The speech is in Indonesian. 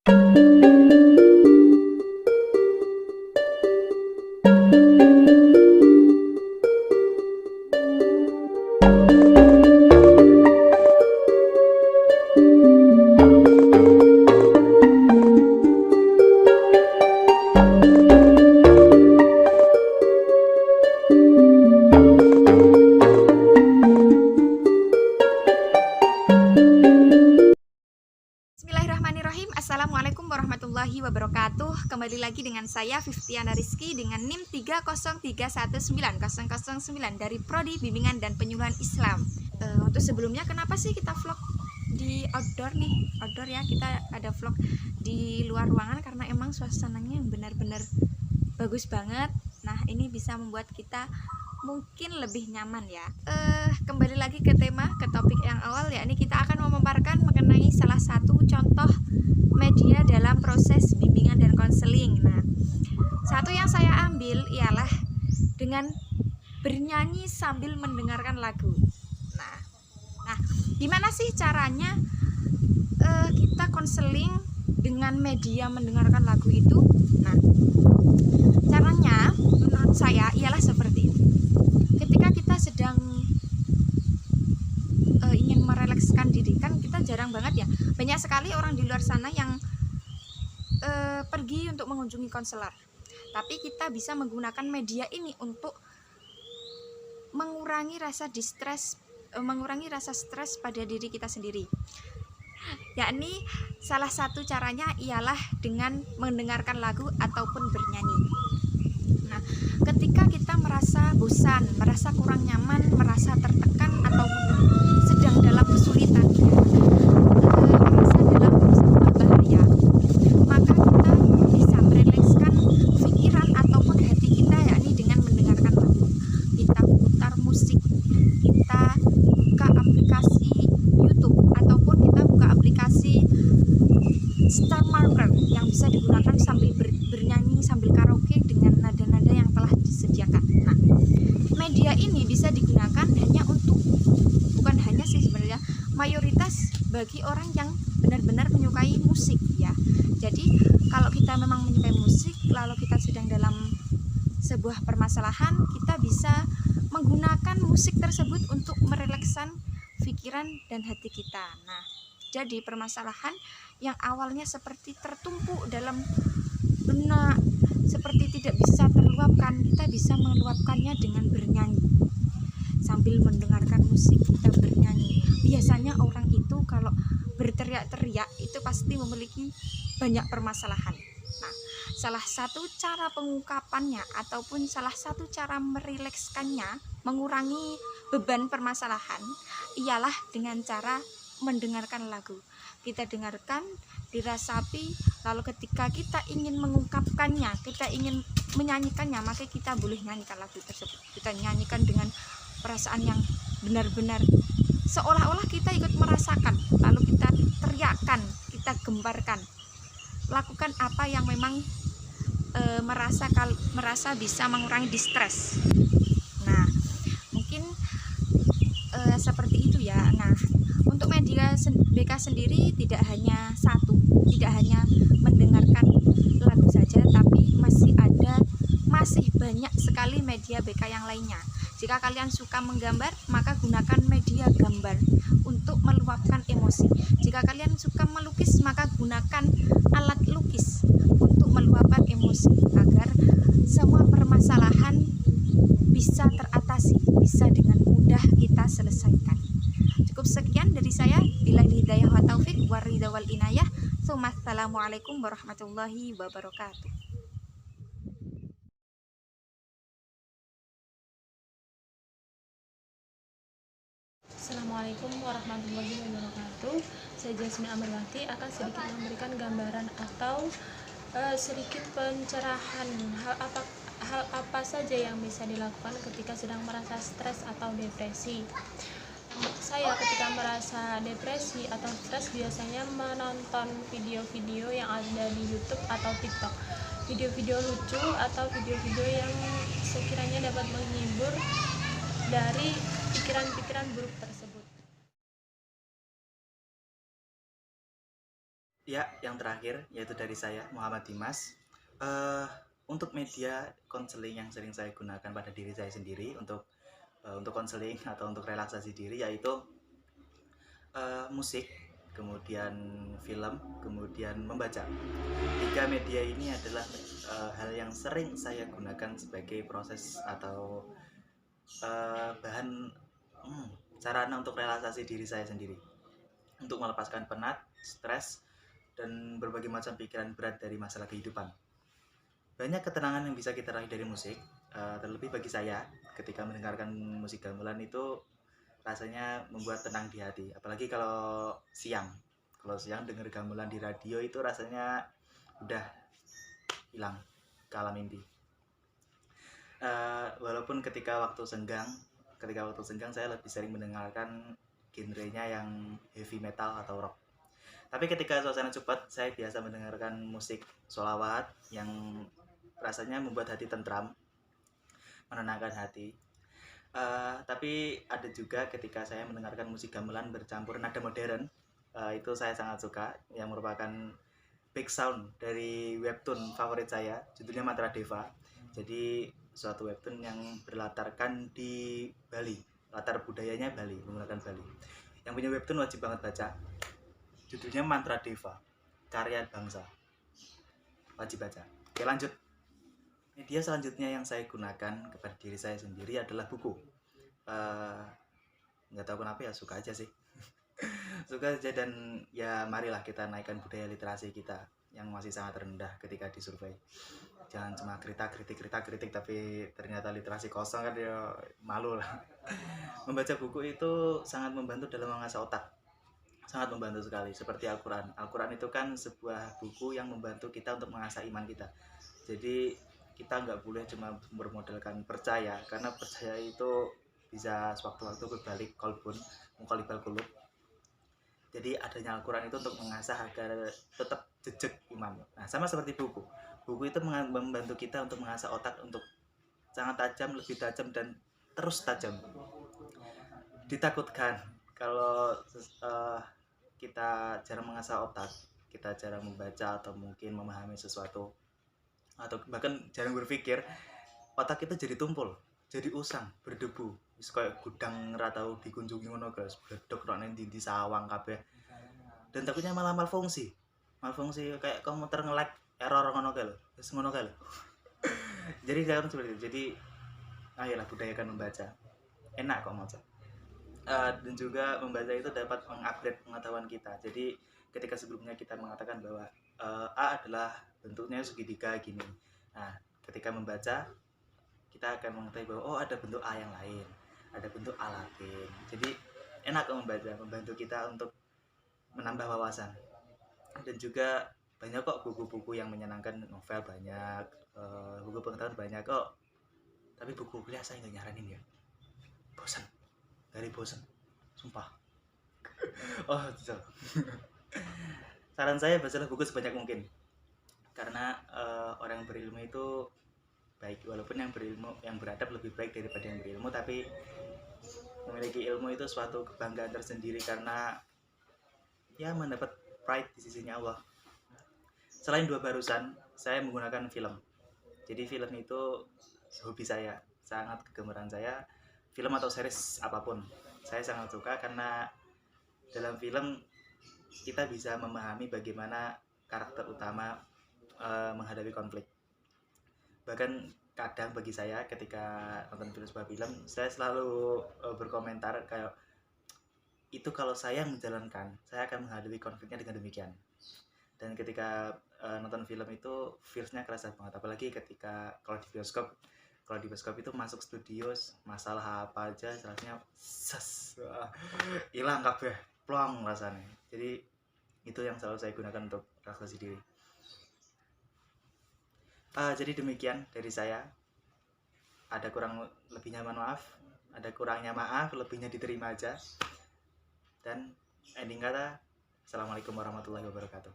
Bismillahirrahmanirrahim. Assalamualaikum warahmatullahi wabarakatuh. Kembali lagi dengan saya Fiftiana Rizky dengan NIM 303190009 dari Prodi Bimbingan dan Penyuluhan Islam. Untuk sebelumnya, kenapa sih kita vlog di outdoor nih? Outdoor ya, kita ada vlog di luar ruangan karena emang suasananya yang benar-benar bagus banget. Nah, ini bisa membuat kita mungkin lebih nyaman ya. Kembali lagi ke tema, ke topik yang awal, yakni kita akan memaparkan mengenai salah satu contoh media dalam proses bimbingan dan konseling. Nah, satu yang saya ambil ialah dengan bernyanyi sambil mendengarkan lagu. Nah, gimana sih caranya kita konseling dengan media mendengarkan lagu itu? Nah, caranya menurut saya ialah seperti ini. Ketika kita sedang ingin merelekskan diri, kan kita jarang banget ya, banyak sekali orang di luar sana yang pergi untuk mengunjungi konselor, tapi kita bisa menggunakan media ini untuk mengurangi rasa stres pada diri kita sendiri. Yakni salah satu caranya ialah dengan mendengarkan lagu ataupun bernyanyi. Nah, ketika kita merasa bosan, merasa kurang nyaman, merasa tertekan ataupun sedang dalam kesulitan, merasa dalam sebuah bahaya, maka kita bisa merelekskan pikiran ataupun hati kita, yakni dengan mendengarkan lagu. Kita putar musik, kita buka aplikasi YouTube ataupun kita buka aplikasi Star Marker yang bisa digunakan sambil bernyanyi, sambil karaoke dengan nada-nada yang telah disediakan. Nah, media ini bisa digunakan bukan hanya sih sebenarnya, mayoritas bagi orang yang benar-benar menyukai musik ya. Jadi kalau kita memang menyukai musik, lalu kita sedang dalam sebuah permasalahan, kita bisa menggunakan musik tersebut untuk merelekskan pikiran dan hati kita. Nah, jadi permasalahan yang awalnya seperti tertumpuk dalam benak, seperti tidak bisa terluapkan, kita bisa meluapkannya dengan bernyanyi. Sambil mendengarkan musik, kita bernyanyi. Biasanya orang itu kalau berteriak-teriak itu pasti memiliki banyak permasalahan. Nah, salah satu cara pengungkapannya ataupun salah satu cara merilekskannya, mengurangi beban permasalahan, ialah dengan cara mendengarkan lagu. Kita dengarkan, dirasapi, lalu ketika kita ingin mengungkapkannya, kita ingin menyanyikannya, maka kita boleh nyanyikan lagu tersebut. Kita nyanyikan dengan perasaan yang benar-benar seolah-olah kita ikut merasakan, lalu kita teriakkan, kita gembarkan. Lakukan apa yang memang merasa bisa mengurangi distres. Nah, mungkin seperti itu ya. Nah, untuk media BK sendiri tidak hanya satu, tidak hanya mendengarkan lagu saja, tapi masih banyak sekali media BK yang lainnya. Jika kalian suka menggambar, maka gunakan media gambar untuk meluapkan emosi. Jika kalian suka melukis, maka gunakan alat lukis untuk meluapkan emosi agar semua permasalahan bisa teratasi, bisa dengan mudah kita selesaikan. Cukup sekian dari saya. Billahi hidayah wa taufik wa ridha wal inayah. Assalamualaikum warahmatullahi wabarakatuh. Assalamualaikum warahmatullahi wabarakatuh. Saya Jasmine Amarwati akan sedikit memberikan gambaran atau sedikit pencerahan hal apa saja yang bisa dilakukan ketika sedang merasa stres atau depresi. Saya ketika merasa depresi atau stres biasanya menonton video-video yang ada di YouTube atau TikTok, video-video lucu atau video-video yang sekiranya dapat menghibur dari pikiran-pikiran buruk tersebut. Ya, yang terakhir yaitu dari saya Muhammad Dimas. Eh, untuk media konseling yang sering saya gunakan pada diri saya sendiri untuk konseling atau untuk relaksasi diri yaitu musik, kemudian film, kemudian membaca. Tiga media ini adalah hal yang sering saya gunakan sebagai proses atau bahan sarana untuk relaksasi diri saya sendiri, untuk melepaskan penat, stres, dan berbagai macam pikiran berat dari masalah kehidupan. Banyak ketenangan yang bisa kita raih dari musik, terlebih bagi saya ketika mendengarkan musik gamelan itu rasanya membuat tenang di hati. Apalagi kalau siang. Kalau siang denger gamelan di radio itu rasanya udah hilang ke alam mimpi. Walaupun ketika waktu senggang saya lebih sering mendengarkan genrenya yang heavy metal atau rock. Tapi ketika suasana cepat, saya biasa mendengarkan musik sholawat yang rasanya membuat hati tentram, menenangkan hati. Tapi ada juga ketika saya mendengarkan musik gamelan bercampur nada modern, itu saya sangat suka, yang merupakan back sound dari webtoon favorit saya, judulnya Mantra Deva. Jadi suatu webtoon yang berlatarkan di Bali, latar budayanya Bali, menggunakan Bali. Yang punya webtoon wajib banget baca, judulnya Mantra Deva, karya bangsa, wajib baca. Oke, lanjut. Media selanjutnya yang saya gunakan kepada diri saya sendiri adalah buku. Nggak tahu kenapa ya, suka aja sih. Suka aja, dan ya marilah kita naikkan budaya literasi kita yang masih sangat rendah ketika disurvei. Jangan cuma kritik tapi ternyata literasi kosong, kan ya malu lah. Membaca buku itu sangat membantu dalam mengasah otak, sangat membantu sekali. Seperti Al-Quran. Al-Quran itu kan sebuah buku yang membantu kita untuk mengasah iman kita. Jadi kita nggak boleh cuma bermodalkan percaya, karena percaya itu bisa sewaktu-waktu berbalik, kolbun mukhalifal qulub. Jadi adanya Al-Quran itu untuk mengasah agar tetap jejak iman. Nah, sama seperti buku. Buku itu membantu kita untuk mengasah otak untuk sangat tajam, lebih tajam, dan terus tajam. Ditakutkan kalau kita jarang mengasah otak, kita jarang membaca atau mungkin memahami sesuatu, atau bahkan jarang berpikir, otak itu jadi tumpul, jadi usang, berdebu. Wis kayak gudang ra tau dikunjungi ngono guys, bledok nek nang ndi sawang kabeh. Dan takutnya malah malfungsi kayak komputer nge-lag, error ngono kae lho. Wis ngono kae lho. Jadi jangan seperti itu. Jadi ayolah budayakan membaca. Enak kok maca. Dan juga membaca itu dapat mengupgrade pengetahuan kita. Jadi ketika sebelumnya kita mengatakan bahwa A adalah bentuknya segitiga gini. Nah, ketika membaca kita akan mengetahui bahwa oh, ada bentuk A yang lain, ada bentuk A Latin. Jadi enak membaca, membantu kita untuk menambah wawasan. Dan juga banyak kok buku-buku yang menyenangkan, novel banyak, buku pengetahuan banyak kok. Tapi buku kuliah saya nggak nyaranin ya, bosan, dari bosan, sumpah. Oh, betul. Saran saya bacalah buku sebanyak mungkin, karena orang berilmu itu baik, walaupun yang berilmu, yang beradab lebih baik daripada yang berilmu, tapi memiliki ilmu itu suatu kebanggaan tersendiri karena ya mendapat pride di sisinya Allah. Selain dua barusan, saya menggunakan film. Jadi film itu hobi saya, sangat kegemaran saya. Film atau series apapun, saya sangat suka karena dalam film kita bisa memahami bagaimana karakter utama menghadapi konflik. Bahkan kadang bagi saya ketika nonton sebuah film, saya selalu berkomentar kayak itu kalau saya menjalankan, saya akan menghadapi konfliknya dengan demikian. Dan ketika nonton film itu feelsnya kerasa banget, apalagi ketika kalau di bioskop itu masuk studio, masalah apa aja rasanya hilang kabeh, plong rasanya. Jadi itu yang selalu saya gunakan untuk relaksasi diri. Jadi demikian dari saya. Ada kurang lebihnya mohon maaf, ada kurangnya maaf, lebihnya diterima aja. Dan ending kata, assalamualaikum warahmatullahi wabarakatuh.